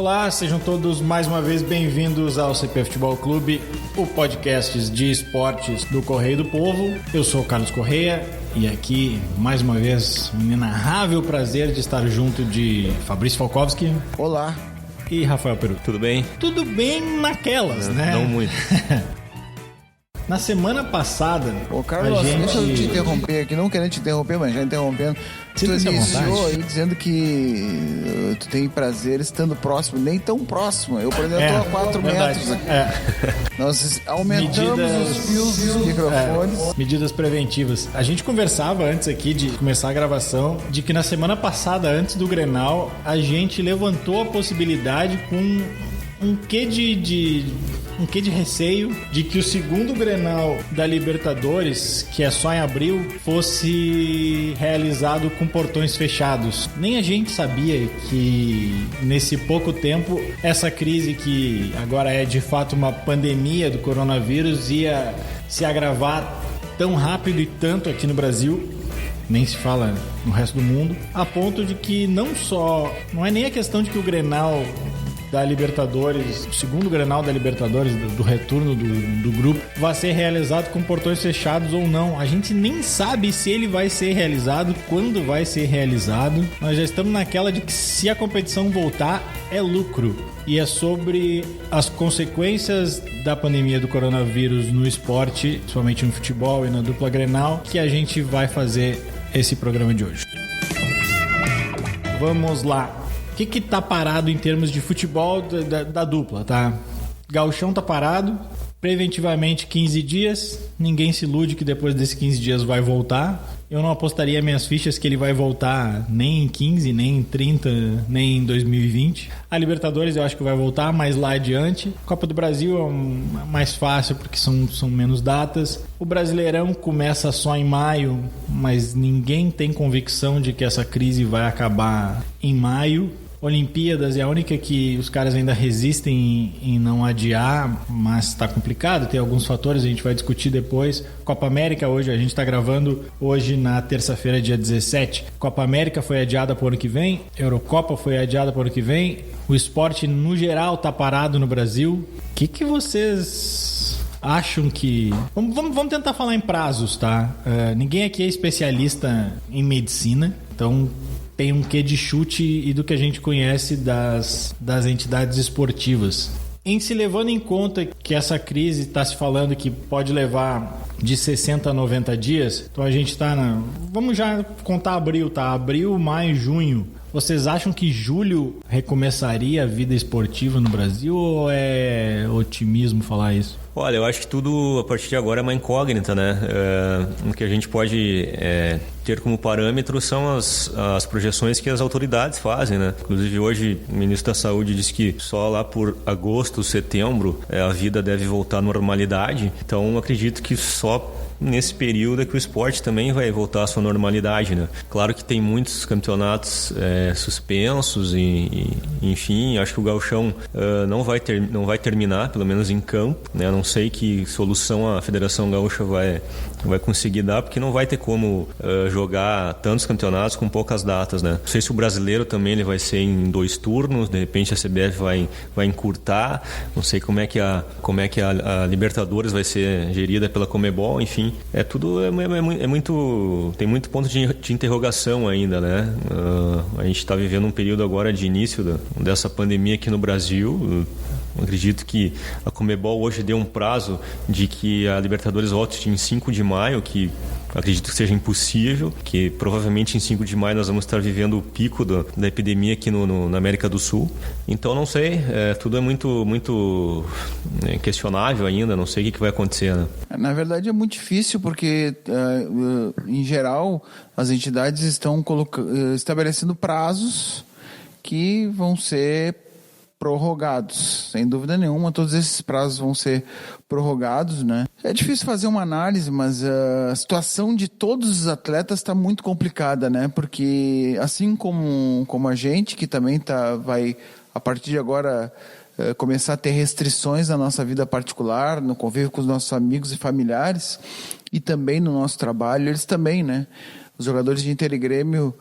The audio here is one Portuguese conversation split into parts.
Olá, sejam todos mais uma vez bem-vindos ao CP Futebol Clube, o podcast de esportes do Correio do Povo. Eu sou o Carlos Correia e aqui, mais uma vez, um inenarrável prazer de estar junto de Fabrício Falkowski. Olá. E Rafael Peru. Tudo bem? Tudo bem naquelas, né? Não muito. Na semana passada, Carlos, deixa eu te interromper aqui, não querendo te interromper, mas já interrompendo. Tu iniciou aí dizendo que tu tem prazer estando próximo, nem tão próximo. Eu, por exemplo, estou a 4 metros aqui. Nós aumentamos os fios dos microfones. Medidas preventivas. A gente conversava antes aqui de começar a gravação de que na semana passada, antes do Grenal, a gente levantou a possibilidade com um quê de receio de que o segundo Grenal da Libertadores, que é só em abril, fosse realizado com portões fechados. Nem a gente sabia que nesse pouco tempo essa crise, que agora é de fato uma pandemia do coronavírus, ia se agravar tão rápido e tanto aqui no Brasil, nem se fala no resto do mundo, a ponto de que não é nem a questão de que o Grenal da Libertadores, o segundo Grenal da Libertadores, do retorno do grupo, vai ser realizado com portões fechados ou não. A gente nem sabe se ele vai ser realizado, quando vai ser realizado. Nós já estamos naquela de que se a competição voltar, é lucro. E é sobre as consequências da pandemia do coronavírus no esporte, principalmente no futebol e na dupla Grenal, que a gente vai fazer esse programa de hoje. Vamos lá. O que tá parado em termos de futebol da dupla, tá? Gauchão tá parado, preventivamente 15 dias. Ninguém se ilude que depois desses 15 dias vai voltar. Eu não apostaria minhas fichas que ele vai voltar nem em 15, nem em 30, nem em 2020. A Libertadores eu acho que vai voltar, mas lá adiante. Copa do Brasil é mais fácil porque são menos datas. O Brasileirão começa só em maio, mas ninguém tem convicção de que essa crise vai acabar em maio. Olimpíadas é a única que os caras ainda resistem em não adiar, mas está complicado, tem alguns fatores, a gente vai discutir depois. Copa América hoje, a gente está gravando hoje na terça-feira, dia 17. Copa América foi adiada para o ano que vem, Eurocopa foi adiada para o ano que vem, o esporte no geral está parado no Brasil. O que vocês acham que... Vamos tentar falar em prazos, tá? Ninguém aqui é especialista em medicina, então tem um quê de chute e do que a gente conhece das entidades esportivas. Em se levando em conta que essa crise está se falando que pode levar de 60 a 90 dias, então a gente está vamos já contar abril, tá? Abril, maio, junho. Vocês acham que julho recomeçaria a vida esportiva no Brasil ou é otimismo falar isso? Olha, eu acho que tudo a partir de agora é uma incógnita, né? O que a gente pode ter como parâmetro são as projeções que as autoridades fazem, né? Inclusive hoje o ministro da Saúde disse que só lá por agosto, setembro, a vida deve voltar à normalidade. Então acredito que só nesse período é que o esporte também vai voltar à sua normalidade, né? Claro que tem muitos campeonatos suspensos e enfim, acho que o Gauchão não vai terminar, pelo menos em campo, né? Não sei que solução a Federação Gaúcha vai conseguir dar, porque não vai ter como jogar tantos campeonatos com poucas datas, né? Não sei se o brasileiro também ele vai ser em 2 turnos, de repente a CBF vai encurtar, não sei como é que a Libertadores vai ser gerida pela Conmebol, enfim, tem muito ponto de interrogação ainda, né? A gente está vivendo um período agora de início dessa pandemia aqui no Brasil. Eu acredito que a Conmebol hoje deu um prazo de que a Libertadores volte em 5 de maio, que acredito que seja impossível, que provavelmente em 5 de maio nós vamos estar vivendo o pico da epidemia aqui na América do Sul. Então não sei, tudo é muito questionável ainda, não sei o que vai acontecer, né? Na verdade é muito difícil porque, em geral, as entidades estão estabelecendo prazos que vão ser prorrogados, sem dúvida nenhuma, todos esses prazos vão ser prorrogados, né? É difícil fazer uma análise, mas a situação de todos os atletas está muito complicada, né? Porque assim como a gente, que também vai, a partir de agora, começar a ter restrições na nossa vida particular, no convívio com os nossos amigos e familiares, e também no nosso trabalho, eles também, né? Os jogadores de Inter e Grêmio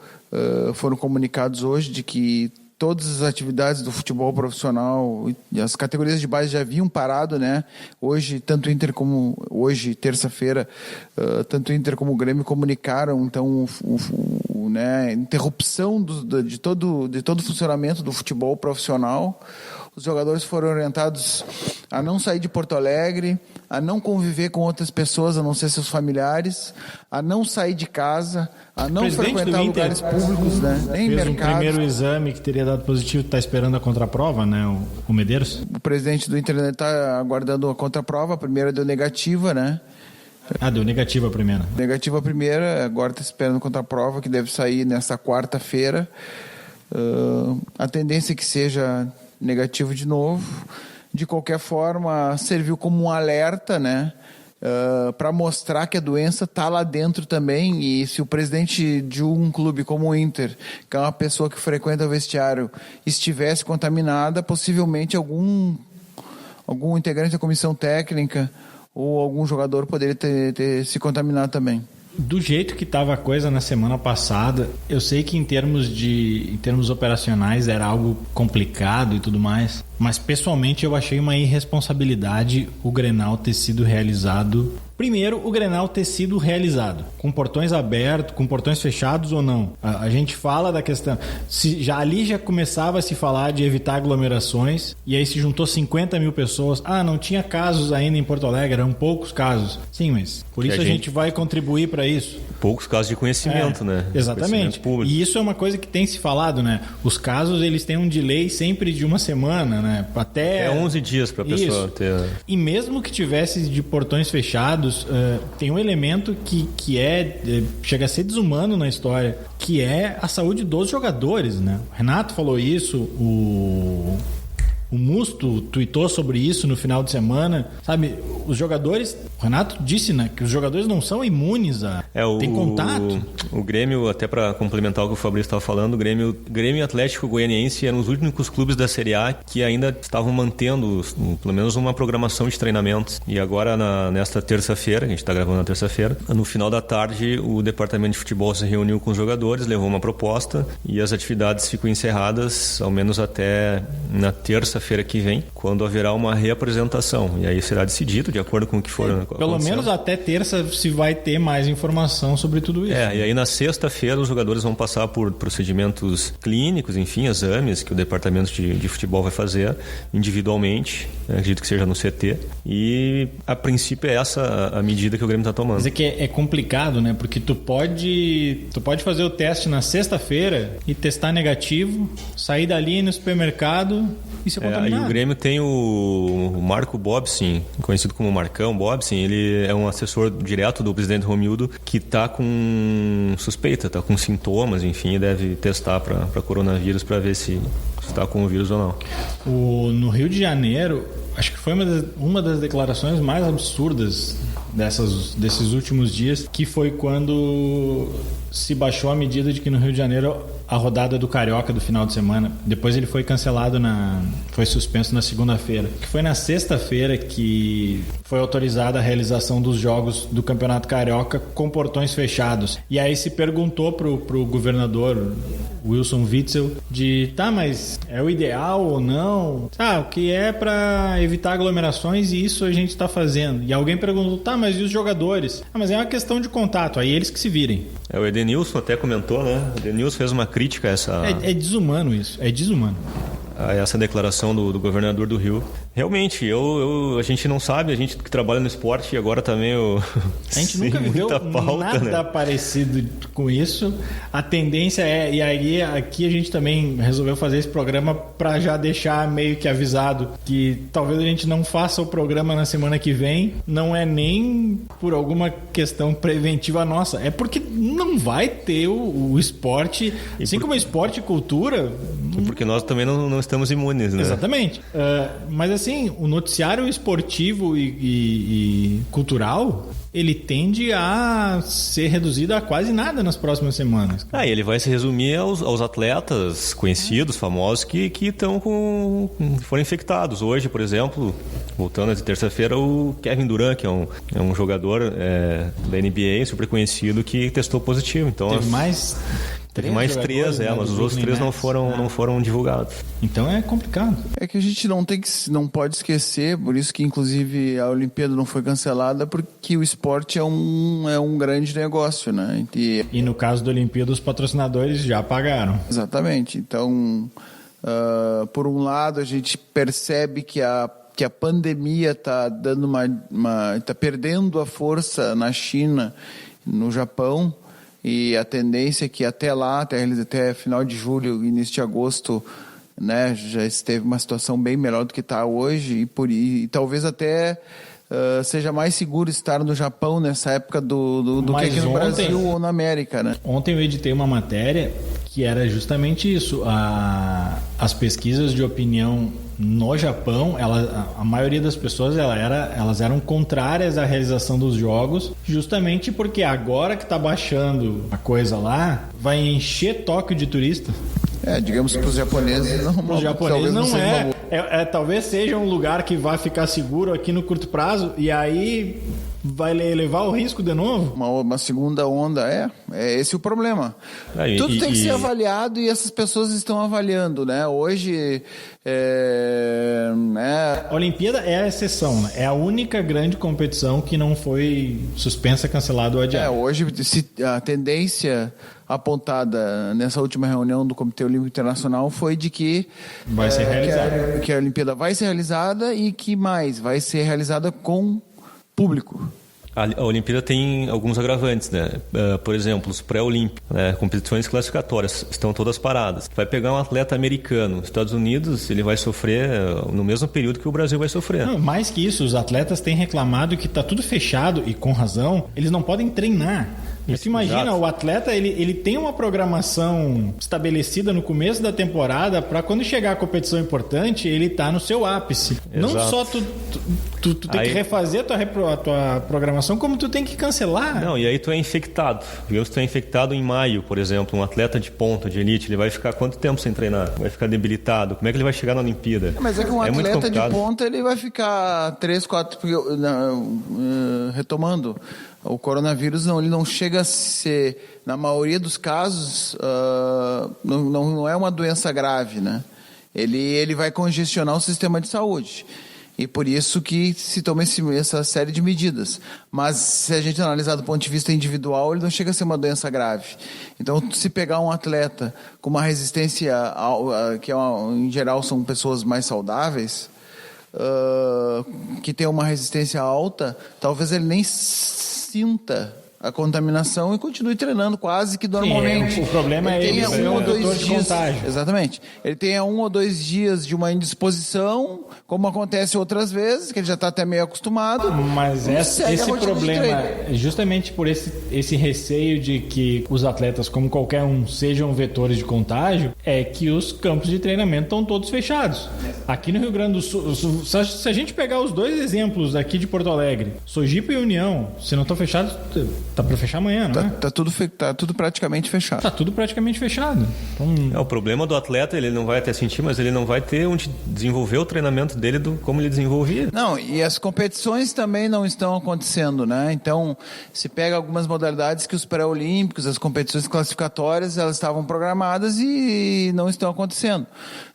foram comunicados hoje de que todas as atividades do futebol profissional, e as categorias de base já haviam parado, né? Hoje, tanto o Inter como... Hoje, terça-feira, tanto o Inter como o Grêmio comunicaram, então, né, interrupção de todo o funcionamento do futebol profissional. Os jogadores foram orientados a não sair de Porto Alegre, a não conviver com outras pessoas, a não ser seus familiares, a não sair de casa, a não frequentar lugares públicos, né? Nem mercados. O primeiro exame que teria dado positivo, está esperando a contraprova, né? O Medeiros? O presidente do Inter está aguardando a contraprova, a primeira deu negativa, né? Deu negativa a primeira. Negativa a primeira, agora está esperando a contraprova, que deve sair nesta quarta-feira. A tendência é que seja negativo de novo. De qualquer forma, serviu como um alerta, né? Para mostrar que a doença está lá dentro também, e se o presidente de um clube como o Inter, que é uma pessoa que frequenta o vestiário, estivesse contaminada, possivelmente algum integrante da comissão técnica ou algum jogador poderia ter se contaminado também. Do jeito que estava a coisa na semana passada, eu sei que em termos operacionais era algo complicado e tudo mais, mas pessoalmente eu achei uma irresponsabilidade o Grenal ter sido realizado. Primeiro, o Grenal ter sido realizado com portões abertos, com portões fechados ou não. A gente fala da questão... Ali já começava a se falar de evitar aglomerações, e aí se juntou 50 mil pessoas. Não tinha casos ainda em Porto Alegre, eram poucos casos. Sim, mas por isso a gente vai contribuir para isso. Poucos casos de conhecimento, né? Exatamente. Conhecimento e isso é uma coisa que tem se falado, né? Os casos, eles têm um delay sempre de uma semana, né? Até 11 dias para a pessoa ter... E mesmo que tivesse de portões fechados, tem um elemento que chega a ser desumano na história, que é a saúde dos jogadores, né? O Renato falou isso, o Musto tweetou sobre isso no final de semana, sabe? Os jogadores, o Renato disse, né, que os jogadores não são imunes tem contato. O Grêmio, até para complementar o que o Fabrício estava falando, o Grêmio e Atlético Goianiense eram os únicos clubes da Série A que ainda estavam mantendo pelo menos uma programação de treinamentos. E agora, nesta terça-feira, a gente está gravando na terça-feira, no final da tarde, o departamento de futebol se reuniu com os jogadores, levou uma proposta e as atividades ficam encerradas, ao menos até na terça-feira que vem, quando haverá uma reapresentação. E aí será decidido, de acordo com o que for. Pelo menos até terça se vai ter mais informação sobre tudo isso. E aí na sexta-feira os jogadores vão passar por procedimentos clínicos, enfim, exames que o departamento de futebol vai fazer individualmente. Acredito que seja no CT. E a princípio é essa a medida que o Grêmio está tomando. Mas é que é complicado, né? Porque tu pode fazer o teste na sexta-feira e testar negativo, sair dali no supermercado e se contaminar. E o Grêmio tem o Marco Bobsin, conhecido como Marcão Bobsin. Ele é um assessor direto do presidente Romildo que está com suspeita, está com sintomas, enfim, deve testar para coronavírus para ver se está com o vírus ou não. No Rio de Janeiro, acho que foi uma das declarações mais absurdas desses últimos dias, que foi quando se baixou a medida de que no Rio de Janeiro a rodada do Carioca do final de semana, depois ele foi cancelado, foi suspenso na segunda-feira, que foi na sexta-feira que foi autorizada a realização dos jogos do Campeonato Carioca com portões fechados. E aí se perguntou pro governador Wilson Witzel mas é o ideal ou não? O que é para evitar aglomerações, e isso a gente está fazendo. E alguém perguntou, mas e os jogadores? Mas é uma questão de contato, aí eles que se virem. O Edenilson até comentou, né? O Edenilson fez uma crítica a essa... É desumano isso, é desumano. A essa declaração do governador do Rio. Realmente, a gente não sabe, a gente que trabalha no esporte, e agora também a gente nunca viveu nada, né, parecido com isso. A tendência e aí aqui a gente também resolveu fazer esse programa para já deixar meio que avisado que talvez a gente não faça o programa na semana que vem, não é nem por alguma questão preventiva nossa, é porque não vai ter o esporte, como o esporte e cultura... Porque nós também não estamos imunes, né? Exatamente. Mas assim, o noticiário esportivo e cultural, ele tende a ser reduzido a quase nada nas próximas semanas. E ele vai se resumir aos atletas conhecidos, famosos, que foram infectados. Hoje, por exemplo, voltando a terça-feira, o Kevin Durant, que é um jogador da NBA super conhecido, que testou positivo. Então, teve mais Teve mais 3, mas os outros 3 não foram divulgados. Então é complicado. É que a gente não pode esquecer, por isso que inclusive a Olimpíada não foi cancelada, porque o esporte é um grande negócio, né? E no caso da Olimpíada, os patrocinadores já pagaram. Exatamente. Então, por um lado, a gente percebe que a pandemia está dando tá perdendo a força na China, no Japão, e a tendência é que até lá, até final de julho, início de agosto, né, já esteve uma situação bem melhor do que está hoje, e talvez até seja mais seguro estar no Japão nessa época do que aqui no Brasil ou na América, né? Ontem eu editei uma matéria que era justamente isso. As pesquisas de opinião no Japão, a maioria das pessoas elas eram contrárias à realização dos jogos, justamente porque agora que está baixando a coisa lá, vai encher Tóquio de turista. Digamos para os japoneses talvez seja um lugar que vai ficar seguro aqui no curto prazo, e aí vai levar o risco de novo? Uma segunda onda, esse o problema. Tudo tem que ser avaliado, e essas pessoas estão avaliando, né? Hoje a Olimpíada é a exceção, né? É a única grande competição que não foi suspensa, cancelada ou adiada. Hoje a tendência apontada nessa última reunião do Comitê Olímpico Internacional foi de que vai ser realizada. Que a Olimpíada vai ser realizada, e que mais vai ser realizada com público. A Olimpíada tem alguns agravantes, né? Por exemplo, os pré-olímpicos, né? Competições classificatórias estão todas paradas. Vai pegar um atleta americano, Estados Unidos, ele vai sofrer no mesmo período que o Brasil vai sofrer. Não, mais que isso, os atletas têm reclamado que está tudo fechado, e com razão, eles não podem treinar. Você imagina, exato. O atleta ele tem uma programação estabelecida no começo da temporada para quando chegar a competição importante, ele tá no seu ápice. Exato. Não só tu tem que refazer a tua programação, como tu tem que cancelar. Não, e aí tu é infectado. Digamos que tu é infectado em maio, por exemplo, um atleta de ponta, de elite, ele vai ficar quanto tempo sem treinar? Vai ficar debilitado. Como é que ele vai chegar na Olimpíada? Mas é que um atleta de ponta, ele vai ficar 3, 4... retomando, o coronavírus ele não chega a ser, na maioria dos casos, não é uma doença grave, né? Ele vai congestionar o sistema de saúde. E por isso que se toma essa série de medidas. Mas se a gente analisar do ponto de vista individual, ele não chega a ser uma doença grave. Então, se pegar um atleta com uma resistência, em geral são pessoas mais saudáveis, que tem uma resistência alta, talvez ele nem sinta a contaminação e continue treinando quase que normalmente. O problema ele tenha um ou dois dias. Contágio. Exatamente. Ele tenha 1 ou 2 dias de uma indisposição, como acontece outras vezes, que ele já está até meio acostumado. Mas esse problema, justamente por esse receio de que os atletas, como qualquer um, sejam vetores de contágio, é que os campos de treinamento estão todos fechados. Aqui no Rio Grande do Sul, se a gente pegar os 2 exemplos aqui de Porto Alegre, Sojipa e União, se não estão fechados, tá para fechar amanhã, não é? Tá tudo praticamente fechado. Tá tudo praticamente fechado. Então... o problema do atleta, ele não vai até sentir, mas ele não vai ter onde desenvolver o treinamento dele como ele desenvolvia. Não, e as competições também não estão acontecendo, né? Então, se pega algumas modalidades que os pré-olímpicos, as competições classificatórias, elas estavam programadas e não estão acontecendo.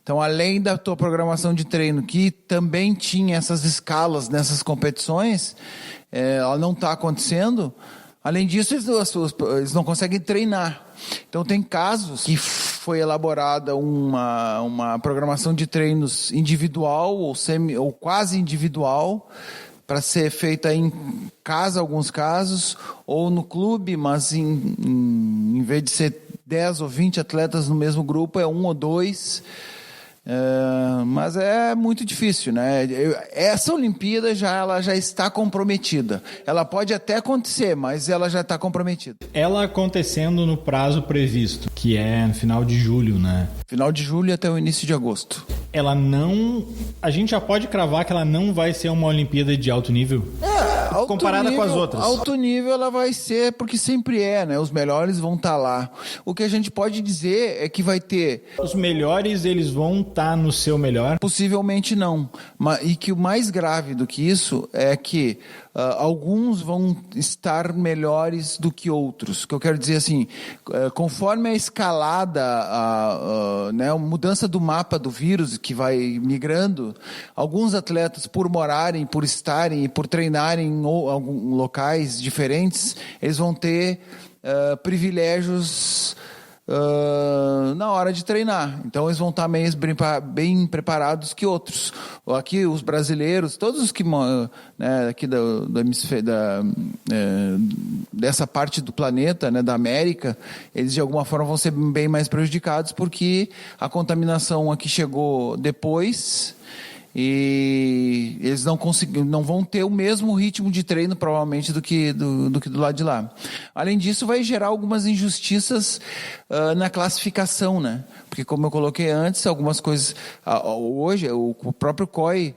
Então, além da tua programação de treino, que também tinha essas escalas nessas competições, ela não está acontecendo. Além disso, eles não conseguem treinar. Então, tem casos que foi elaborada uma programação de treinos individual ou quase individual, para ser feita em casa, alguns casos, ou no clube, mas em vez de ser 10 ou 20 atletas no mesmo grupo, é 1 ou 2. Mas é muito difícil, né? Essa Olimpíada ela já está comprometida. Ela pode até acontecer, mas ela já está comprometida. Ela acontecendo no prazo previsto, que é no final de julho, né? Final de julho até o início de agosto. Ela não... A gente já pode cravar que ela não vai ser uma Olimpíada de alto nível? Comparada com as outras. Alto nível ela vai ser, porque sempre né? Os melhores vão estar lá. O que a gente pode dizer é que vai ter... Os melhores, eles vão estar no seu melhor? Possivelmente não. E que o mais grave do que isso é que alguns vão estar melhores do que outros. O que eu quero dizer assim, conforme a escalada, né, a mudança do mapa do vírus que vai migrando, alguns atletas, por morarem, por estarem e por treinarem em locais diferentes, eles vão ter privilégios na hora de treinar. Então eles vão estar bem preparados que outros. Aqui os brasileiros, todos os que, né, aqui do hemisfério, dessa parte do planeta, né, da América, eles de alguma forma vão ser bem mais prejudicados porque a contaminação aqui chegou depois e eles não vão ter o mesmo ritmo de treino provavelmente do que do lado de lá. Além disso, vai gerar algumas injustiças na classificação, né? Porque, como eu coloquei antes, algumas coisas hoje o próprio COI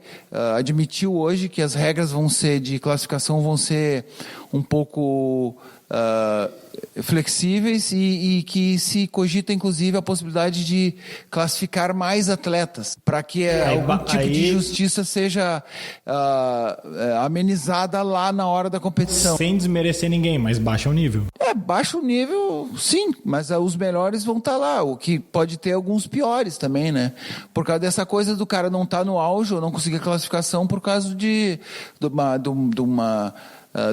admitiu hoje que as regras de classificação vão ser um pouco flexíveis e que se cogita inclusive a possibilidade de classificar mais atletas para que algum tipo de justiça seja amenizada lá na hora da competição. Sem desmerecer ninguém, mas baixa o nível. Baixa o nível, sim, mas os melhores vão estar lá, o que pode ter alguns piores também, né? Por causa dessa coisa do cara não estar no auge ou não conseguir a classificação por causa de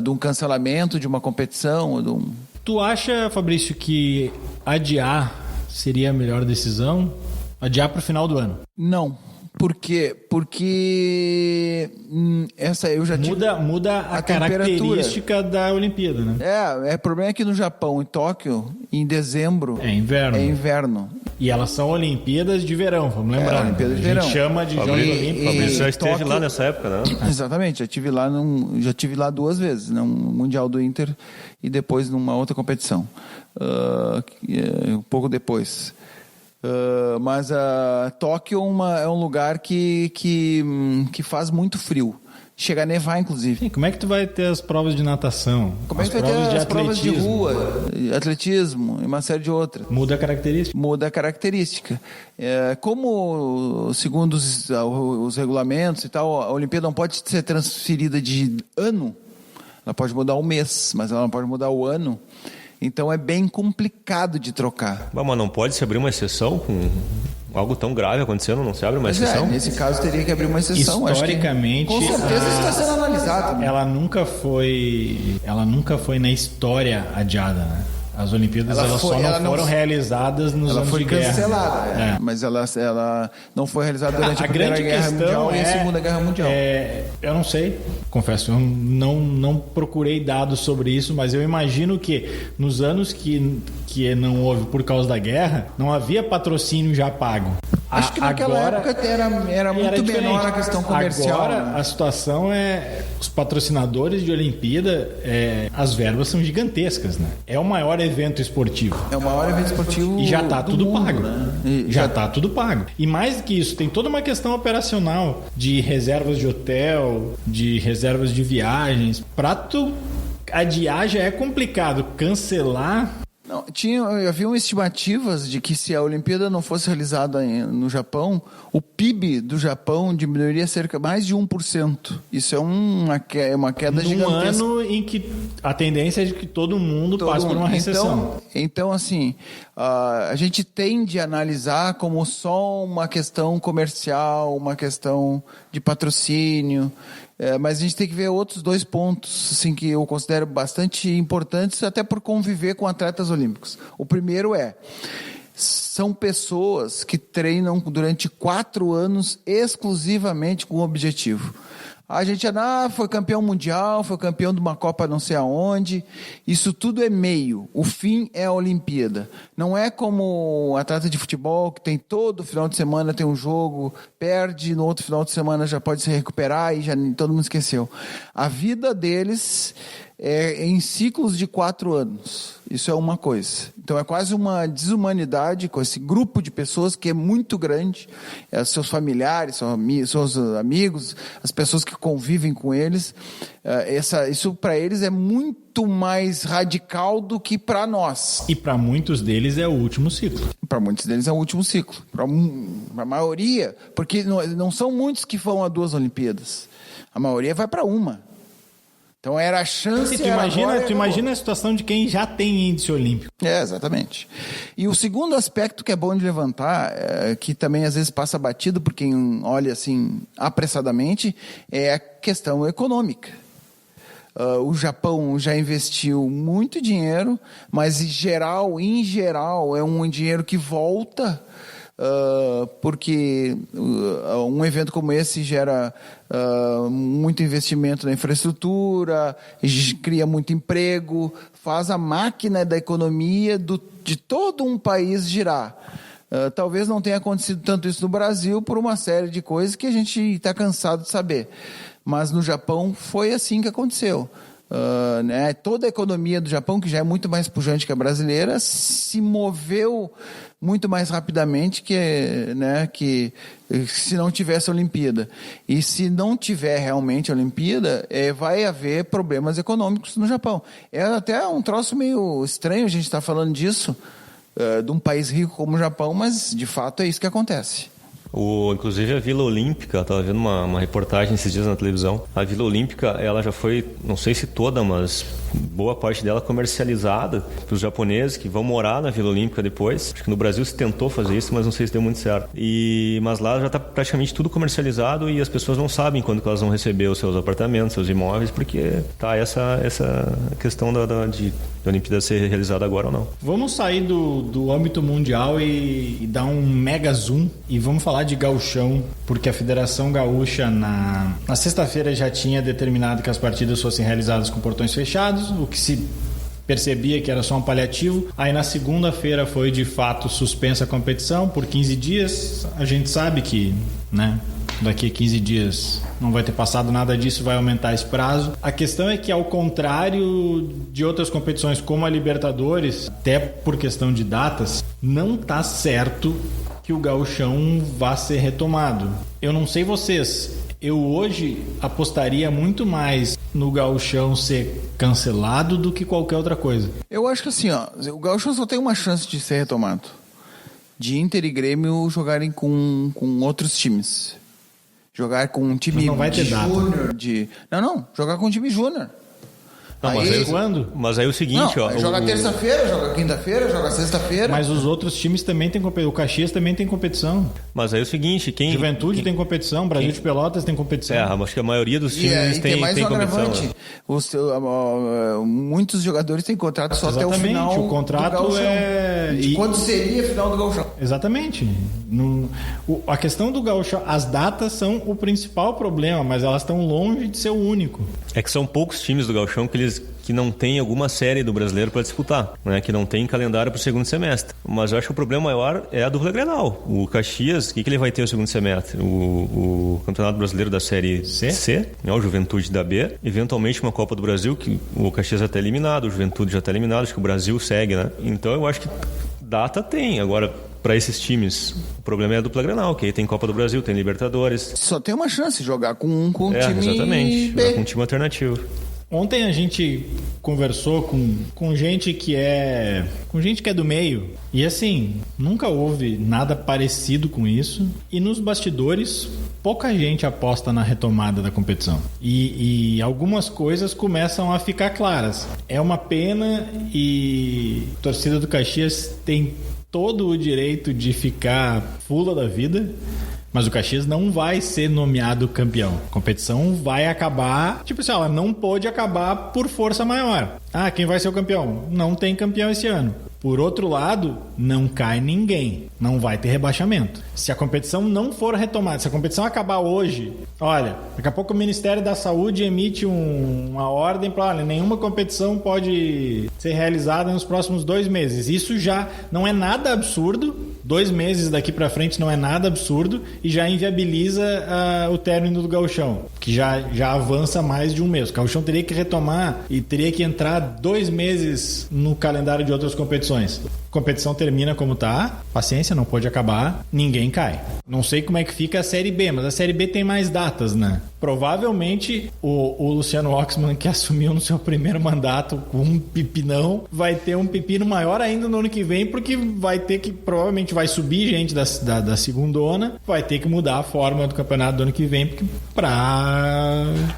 um cancelamento de uma competição. Tu acha, Fabrício, que adiar seria a melhor decisão? Adiar para o final do ano? Não. Por quê? Porque eu já muda a característica da Olimpíada, né? O problema é que no Japão, em Tóquio, em dezembro... É inverno. E elas são Olimpíadas de verão, vamos lembrar. Olimpíadas de verão. A gente chama de Jogos Olímpicos. Fabrício já esteve lá nessa época, né? Exatamente, já tive lá 2 vezes, né? Um Mundial do Inter e depois numa outra competição. Um pouco depois. Mas Tóquio é um lugar que faz muito frio. Chega a nevar, inclusive. Sim, como é que tu vai ter as provas de natação? Como é que vai ter as provas de rua, atletismo e uma série de outras? Muda a característica. Muda a característica. Como, segundo os regulamentos e tal, a Olimpíada não pode ser transferida de ano. Ela pode mudar o mês, mas ela não pode mudar o ano. Então é bem complicado de trocar. Mas não pode se abrir uma exceção com algo tão grave acontecendo? Não se abre uma exceção? Nesse caso teria que abrir uma exceção. Historicamente, com certeza isso está sendo analisado. Né? Ela nunca foi na história adiada, né? As Olimpíadas só não foram realizadas nos anos de guerra. Ela foi cancelada, mas ela não foi realizada durante a Primeira Guerra Mundial e a Segunda Guerra Mundial. Eu não sei, confesso, eu não procurei dados sobre isso, mas eu imagino que nos anos que não houve por causa da guerra, não havia patrocínio já pago. Acho que naquela época era muito menor a questão comercial. Agora, né? A situação os patrocinadores de Olimpíada, as verbas são gigantescas, né? É o maior evento esportivo. É o maior evento esportivo e já está tudo mundo, pago. Né? Já está tudo pago. E mais do que isso, tem toda uma questão operacional de reservas de hotel, de reservas de viagens. Para tu adiar já é complicado. Cancelar... Não, haviam estimativas de que se a Olimpíada não fosse realizada no Japão, o PIB do Japão diminuiria mais de 1%. Isso é uma queda gigantesca. Num ano em que a tendência é de que todo mundo passe por uma recessão. Então assim, a gente tende a analisar como só uma questão comercial, uma questão de patrocínio. Mas a gente tem que ver outros 2 pontos assim, que eu considero bastante importantes, até por conviver com atletas olímpicos. O primeiro são pessoas que treinam durante 4 anos exclusivamente com um objetivo. A gente foi campeão mundial, foi campeão de uma Copa não sei aonde. Isso tudo é meio. O fim é a Olimpíada. Não é como atleta de futebol que tem todo final de semana tem um jogo, perde, no outro final de semana já pode se recuperar e já todo mundo esqueceu. A vida deles é em ciclos de 4 anos. Isso é uma coisa. Então é quase uma desumanidade com esse grupo de pessoas que é muito grande. Seus familiares, seus amigos, as pessoas que convivem com eles. Isso para eles é muito mais radical do que para nós. E para muitos deles é o último ciclo. Para muitos deles é o último ciclo. Para a maioria, porque não são muitos que vão a 2 Olimpíadas. A maioria vai para uma. Então era a chance... Tu imagina a situação de quem já tem índice olímpico. Exatamente. E o segundo aspecto que é bom de levantar, que também às vezes passa batido por quem olha assim apressadamente, é a questão econômica. O Japão já investiu muito dinheiro, mas em geral é um dinheiro que volta, porque um evento como esse gera muito investimento na infraestrutura, cria muito emprego, faz a máquina da economia de todo um país girar. Talvez não tenha acontecido tanto isso no Brasil por uma série de coisas que a gente está cansado de saber. Mas no Japão foi assim que aconteceu. Toda a economia do Japão, que já é muito mais pujante que a brasileira, se moveu muito mais rapidamente que se não tivesse a Olimpíada. E se não tiver realmente a Olimpíada, vai haver problemas econômicos no Japão. É até um troço meio estranho a gente estar falando disso, de um país rico como o Japão, mas de fato é isso que acontece. Inclusive a Vila Olímpica, eu estava vendo uma reportagem esses dias na televisão. A Vila Olímpica, ela já foi, não sei se toda, mas boa parte dela comercializada para os japoneses que vão morar na Vila Olímpica depois. Acho que no Brasil se tentou fazer isso, mas não sei se deu muito certo. Mas lá já está praticamente tudo comercializado e as pessoas não sabem quando que elas vão receber os seus apartamentos, seus imóveis, porque tá essa questão da Olimpíada ser realizada agora ou não. Vamos sair do âmbito mundial e dar um mega zoom e vamos falar de gauchão, porque a Federação Gaúcha na sexta-feira já tinha determinado que as partidas fossem realizadas com portões fechados, o que se percebia que era só um paliativo. Aí na segunda-feira foi de fato suspensa a competição por 15 dias. A gente sabe que, daqui a 15 dias não vai ter passado nada disso, vai aumentar esse prazo. A questão é que, ao contrário de outras competições como a Libertadores, até por questão de datas, não está certo que o gauchão vá ser retomado. Eu não sei vocês, eu hoje apostaria muito mais no gauchão ser cancelado do que qualquer outra coisa. Eu acho que assim, o gauchão só tem uma chance de ser retomado, de Inter e Grêmio jogarem com outros times. Jogar com um time júnior. Jogar com um time júnior. Quando? Mas aí o seguinte, joga terça-feira, joga quinta-feira, joga sexta-feira. Mas os outros times também têm competição. O Caxias também tem competição. Mas aí o seguinte, Juventude tem competição, Brasil de Pelotas tem competição. Acho que a maioria dos times tem competição. Muitos jogadores têm contrato só até o final. O contrato é... Quando seria a final do gauchão? Exatamente. A questão do gauchão, as datas são o principal problema, mas elas estão longe de ser o único. É que são poucos times do gauchão que não tem alguma série do brasileiro para disputar, que não tem calendário para o segundo semestre. Mas eu acho que o problema maior é a dupla Grenal. O Caxias, o que ele vai ter no segundo semestre? O Campeonato Brasileiro da Série C, o Juventude da B, eventualmente uma Copa do Brasil, que o Caxias já está eliminado, o Juventude já está eliminado, acho que o Brasil segue, Então eu acho que data tem. Agora, para esses times, o problema é a dupla Grenal, que aí tem Copa do Brasil, tem Libertadores. Só tem uma chance de jogar com um time exatamente, B. Jogar com um time alternativo. Ontem a gente conversou com gente que é do meio e assim, nunca houve nada parecido com isso, e nos bastidores pouca gente aposta na retomada da competição e algumas coisas começam a ficar claras. É uma pena e a torcida do Caxias tem todo o direito de ficar fula da vida, mas o Caxias não vai ser nomeado campeão. A competição vai acabar... ela não pode acabar por força maior. Quem vai ser o campeão? Não tem campeão esse ano. Por outro lado, não cai ninguém. Não vai ter rebaixamento. Se a competição não for retomada, se a competição acabar hoje, daqui a pouco o Ministério da Saúde emite uma ordem para, nenhuma competição pode ser realizada nos próximos 2 meses. Isso já não é nada absurdo. 2 meses daqui para frente não é nada absurdo e já inviabiliza o término do gauchão, que já avança mais de um mês. O gauchão teria que retomar e teria que entrar 2 meses no calendário de outras competições. competição termina como tá, paciência, não pode acabar, ninguém cai. Não sei como é que fica a Série B, mas a Série B tem mais datas, né? Provavelmente o Luciano Oxman, que assumiu no seu primeiro mandato com um pepinão, vai ter um pepino maior ainda no ano que vem, porque vai ter que, provavelmente vai subir gente da segundona, vai ter que mudar a forma do campeonato do ano que vem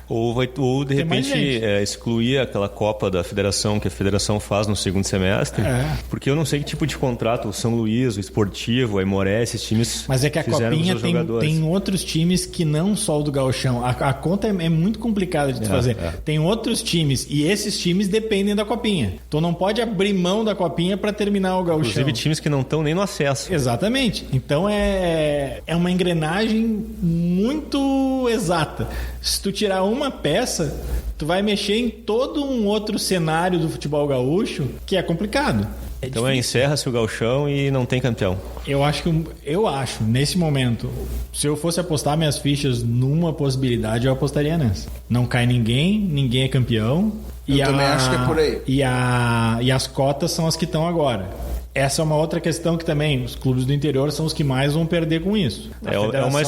ou de repente excluir aquela Copa da Federação que a Federação faz no segundo semestre, porque eu não sei que tipo de contrato o São Luís, o Esportivo, a Aimoré, esses times. Mas é que a Copinha tem outros times que não só o do Gauchão. A conta é muito complicada de fazer. Tem outros times e esses times dependem da Copinha. Então não pode abrir mão da Copinha para terminar o Gauchão. Inclusive times que não estão nem no acesso. Exatamente. Então é uma engrenagem muito exata. Se tu tirar uma peça, tu vai mexer em todo um outro cenário do futebol gaúcho que é complicado. Então encerra-se o Gauchão e não tem campeão. Eu acho, nesse momento, se eu fosse apostar minhas fichas numa possibilidade, eu apostaria nessa. Não cai ninguém é campeão. Eu também acho que é por aí. E as cotas são as que estão agora. Essa é uma outra questão que também os clubes do interior são os que mais vão perder com isso. É o mais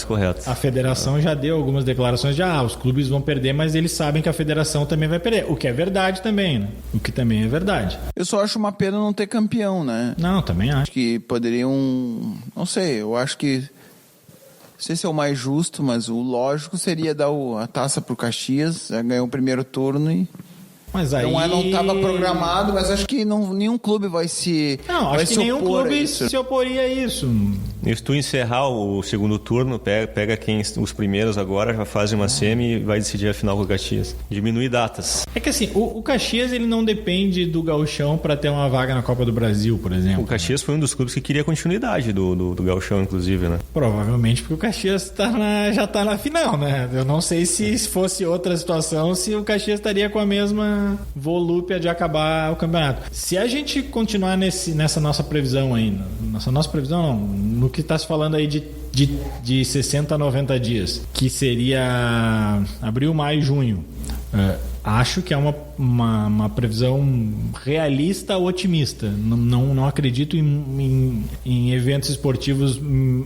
correto. A federação já deu algumas declarações de os clubes vão perder, mas eles sabem que a federação também vai perder. O que é verdade também, né? O que também é verdade. Eu só acho uma pena não ter campeão, né? Não, também acho. Acho que poderiam... Não sei, eu acho que... Não sei se é o mais justo, mas o lógico seria dar a taça pro Caxias, ganhar o primeiro turno e... Mas aí... Não estava programado, mas acho que nenhum clube vai se Não, acho que nenhum clube se oporia a isso. E se tu encerrar o segundo turno, pega os primeiros agora, já fazem uma semi e vai decidir a final com o Caxias. Diminui datas. É que assim, o Caxias ele não depende do Gauchão para ter uma vaga na Copa do Brasil, por exemplo. O Caxias foi um dos clubes que queria continuidade do Gauchão, inclusive, né? Provavelmente porque o Caxias já tá na final, né? Eu não sei se fosse outra situação, se o Caxias estaria com a mesma volúpia de acabar o campeonato. Se a gente continuar nessa nossa previsão aí, nossa previsão não, no que está se falando aí de 60 a 90 dias, que seria abril, maio, junho, acho que é uma previsão realista, otimista. Não acredito em eventos esportivos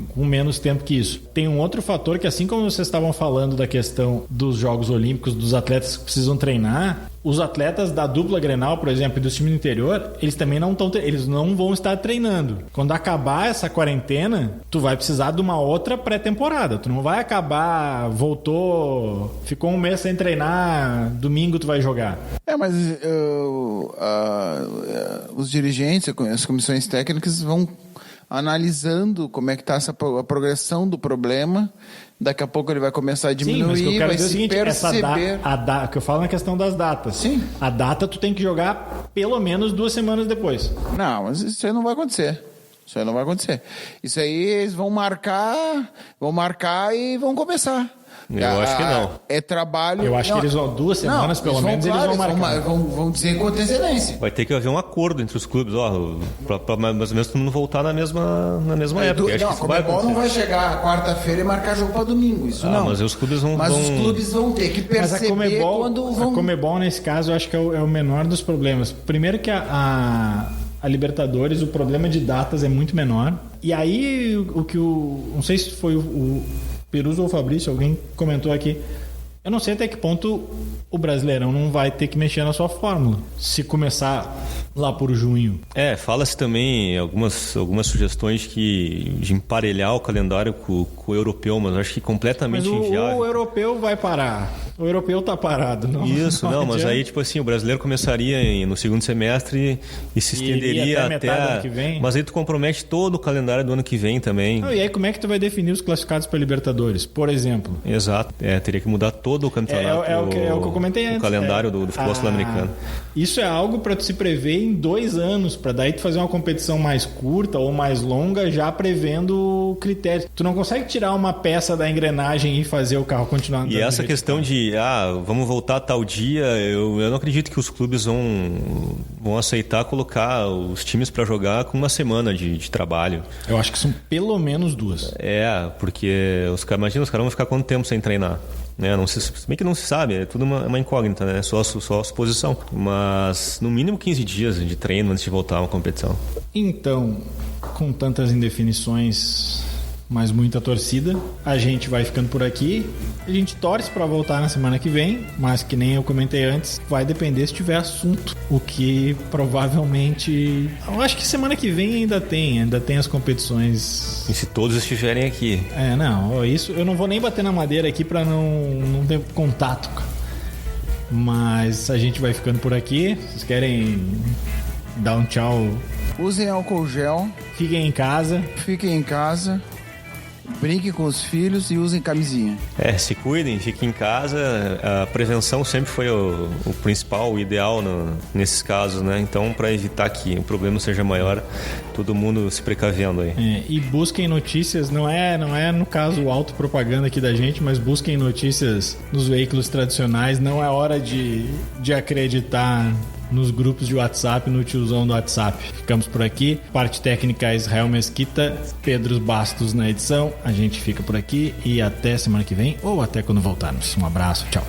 com menos tempo que isso. Tem um outro fator que, assim como vocês estavam falando da questão dos Jogos Olímpicos, dos atletas que precisam treinar, os atletas da dupla Grenal, por exemplo, e dos times do interior, eles também eles não vão estar treinando. Quando acabar essa quarentena, tu vai precisar de uma outra pré-temporada. Tu não vai acabar, ficou um mês sem treinar, domingo tu vai jogar. Mas os dirigentes, as comissões técnicas vão analisando como é que está a progressão do problema. Daqui a pouco ele vai começar a diminuir. Sim, mas que eu quero vai dizer se o seguinte, perceber... o que eu falo na questão das datas. Sim. A data tu tem que jogar pelo menos 2 semanas depois. Não, mas isso aí não vai acontecer. Isso aí eles vão marcar e vão começar. Eu acho que não. É trabalho... Eu acho que eles vão 2 semanas, pelo menos, eles vão marcar. Vão dizer com antecedência. Vai ter que haver um acordo entre os clubes, para mais ou menos todo mundo voltar na mesma época. A Comebol não vai chegar quarta-feira e marcar jogo para domingo, isso não. Mas os clubes vão... os clubes vão ter que perceber quando vão... A Comebol, nesse caso, eu acho que é o menor dos problemas. Primeiro que a Libertadores, o problema de datas é muito menor. E aí, não sei se foi o Peruso ou o Fabrício, alguém comentou aqui. Eu não sei até que ponto o Brasileirão não vai ter que mexer na sua fórmula. Se começar lá por junho. Fala-se também algumas sugestões de emparelhar o calendário com o europeu, mas eu acho que completamente inviável. O europeu vai parar. O europeu tá parado. Mas aí, tipo assim, o brasileiro começaria no segundo semestre e se estenderia até metade do ano que vem. Mas aí tu compromete todo o calendário do ano que vem também. E aí como é que tu vai definir os classificados para Libertadores, por exemplo? Exato. Teria que mudar todo o campeonato. É o que eu comentei antes. O calendário do futebol sul-americano. Isso é algo para tu se prever em 2 anos, para daí tu fazer uma competição mais curta ou mais longa, já prevendo critérios. Tu não consegue tirar uma peça da engrenagem e fazer o carro continuar andando. E essa questão de vamos voltar a tal dia, eu não acredito que os clubes vão aceitar colocar os times para jogar com uma semana de trabalho. Eu acho que são pelo menos 2. Porque imagina, os caras vão ficar quanto tempo sem treinar? né? Não se, bem que não se sabe, é tudo uma incógnita, né? Só suposição. Mas no mínimo 15 dias de treino antes de voltar a uma competição. Então, com tantas indefinições, mas muita torcida, a gente vai ficando por aqui. A gente torce para voltar na semana que vem, mas que nem eu comentei antes, vai depender se tiver assunto, o que provavelmente, eu acho que semana que vem ainda tem as competições. E se todos estiverem aqui? Não, isso eu não vou nem bater na madeira aqui para não ter contato, cara. Mas a gente vai ficando por aqui. Vocês querem dar um tchau? Usem álcool gel. Fiquem em casa. Brinquem com os filhos e usem camisinha. Se cuidem, fiquem em casa. A prevenção sempre foi o principal, o ideal nesses casos, né? Então, para evitar que o problema seja maior, todo mundo se precavendo aí. E busquem notícias, não é no caso autopropaganda aqui da gente, mas busquem notícias nos veículos tradicionais. Não é hora de acreditar nos grupos de WhatsApp, no tiozão do WhatsApp. Ficamos por aqui. Parte técnica Israel Mesquita, Pedro Bastos na edição. A gente fica por aqui e até semana que vem ou até quando voltarmos. Um abraço, tchau.